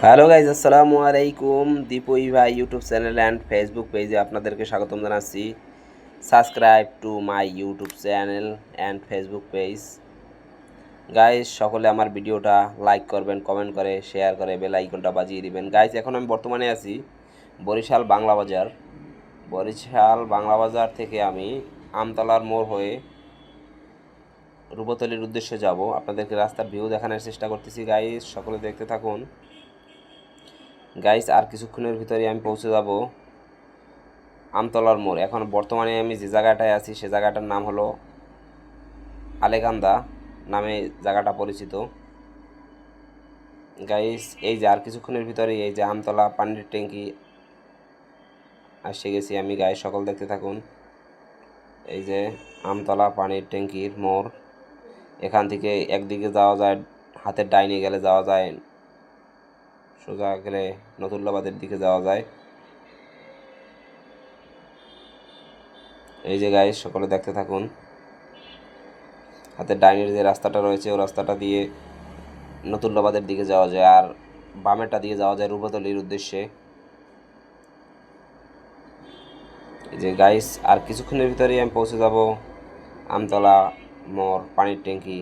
Hello guys, আসসালামু আলাইকুম। দীপুই ভাই ইউটিউব চ্যানেল অ্যান্ড ফেসবুক পেজে আপনাদেরকে স্বাগতম জানাচ্ছি। Subscribe to my YouTube channel and Facebook page. Guys, সকলে আমার ভিডিওটা লাইক করবেন, কমেন্ট করে শেয়ার করে বেল আইকনটা বাজিয়ে দিবেন। গাইজ, এখন আমি বর্তমানে আছি বরিশাল বাংলা বাজার। বরিশাল বাংলা বাজার থেকে আমি আমতলার মোড় হয়ে রূপতলির উদ্দেশ্যে যাব। আপনাদেরকে রাস্তার ভিউ দেখানোর চেষ্টা করতেছি। গাইজ, সকলে দেখতে থাকুন। গাইস, আর কিছুক্ষণের ভিতরে আমি পৌঁছে যাব আমতলার মোড়। এখন বর্তমানে আমি যে জায়গাটায় আছি সে জায়গাটার নাম হলো আলেকান্দা নামে জায়গাটা পরিচিত। গাইস, এই যে আর কিছুক্ষণের ভিতরে এই যে আমতলা পানির ট্যাঙ্কি এসে গেছি আমি। গাইস, সকল দেখতে থাকুন। এই যে আমতলা পানির ট্যাঙ্কির মোড়। এখান থেকে একদিকে যাওয়া যায়, হাতের ডাইনে গেলে যাওয়া যায়, সোজা গেলে নতুল্লাবাদের দিকে যাওয়া যায়। এই যে গাইস, সকলে দেখতে থাকুন। হাতের ডাইনের যে রাস্তাটা রয়েছে ওই রাস্তাটা দিয়ে নতুল্লাবাদের দিকে যাওয়া যায়, আর বামেরটা দিয়ে যাওয়া যায় রূপতলির উদ্দেশ্যে। এই যে গাইস, আর কিছুক্ষণের ভিতরেই আমি পৌঁছে যাব আমতলা মোড় পানির ট্যাঙ্কি।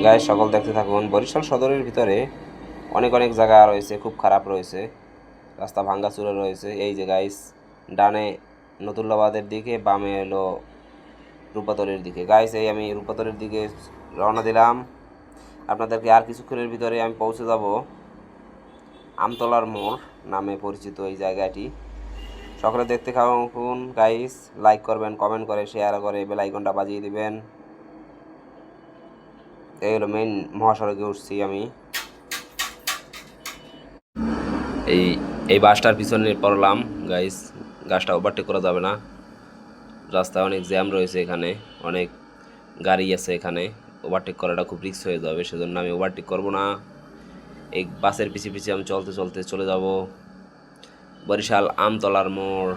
গাইস, সকল দেখতে থাকুন। বরিশাল সদরের ভিতরে অনেক অনেক জায়গা রয়েছে, খুব খারাপ রয়েছে, রাস্তা ভাঙ্গাচুরা রয়েছে। এই যে গাইস, ডানে নতুল্লাবাদের দিকে, বামে এলো রূপাতলির দিকে। গাইস, এই আমি রূপাতলির দিকে রওনা দিলাম। আপনাদেরকে আর কিছুক্ষণের ভিতরে আমি পৌঁছে যাব আমতলার মোড় নামে পরিচিত এই জায়গাটি। সকলে দেখতে থাকুন। গাইস, লাইক করবেন, কমেন্ট করে শেয়ার করে বেল আইকনটা বাজিয়ে দিবেন। এই হলো মেইন মহাসড়কে উঠছি আমি। এই এই বাসটার পিছনে পড়লাম। গাইস, গাছটা ওভারটেক করা যাবে না, রাস্তায় অনেক জ্যাম রয়েছে, এখানে অনেক গাড়ি আছে, এখানে ওভারটেক করাটা খুব রিস্ক হয়ে যাবে, সেজন্য আমি ওভারটেক করব না। এই বাসের পিছিয়ে পিছিয়ে আমি চলতে চলতে চলে যাব বরিশাল আমতলার মোড়।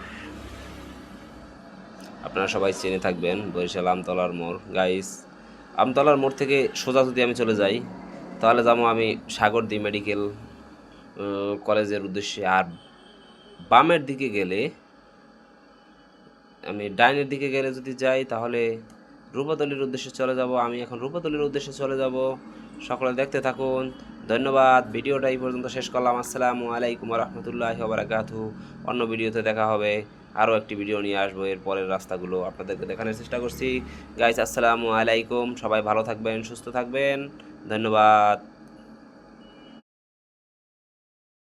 আপনারা সবাই চেনে থাকবেন বরিশাল আমতলার মোড়। গাইস, আমতলার মোড় থেকে সোজা যদি আমি চলে যাই তাহলে যাবো আমি সাগরদী মেডিকেল কলেজের উদ্দেশ্যে। আর বামের দিকে গেলে, আমি ডাইনের দিকে গেলে যদি যাই তাহলে রূপতলির উদ্দেশ্যে চলে যাব। আমি এখন রূপতলির উদ্দেশ্যে চলে যাব। সকলে দেখতে থাকুন। ধন্যবাদ। ভিডিওটা এই পর্যন্ত শেষ করলাম। আসসালামু আলাইকুম রহমতুল্লাহি ওয়া বারাকাতুহু। অন্য ভিডিওতে দেখা হবে। আরও একটি ভিডিও নিয়ে আসবো, এর পরের রাস্তাগুলো আপনাদেরকে দেখানোর চেষ্টা করছি। গাইস, আসসালামু আলাইকুম। সবাই ভালো থাকবেন, সুস্থ থাকবেন। ধন্যবাদ।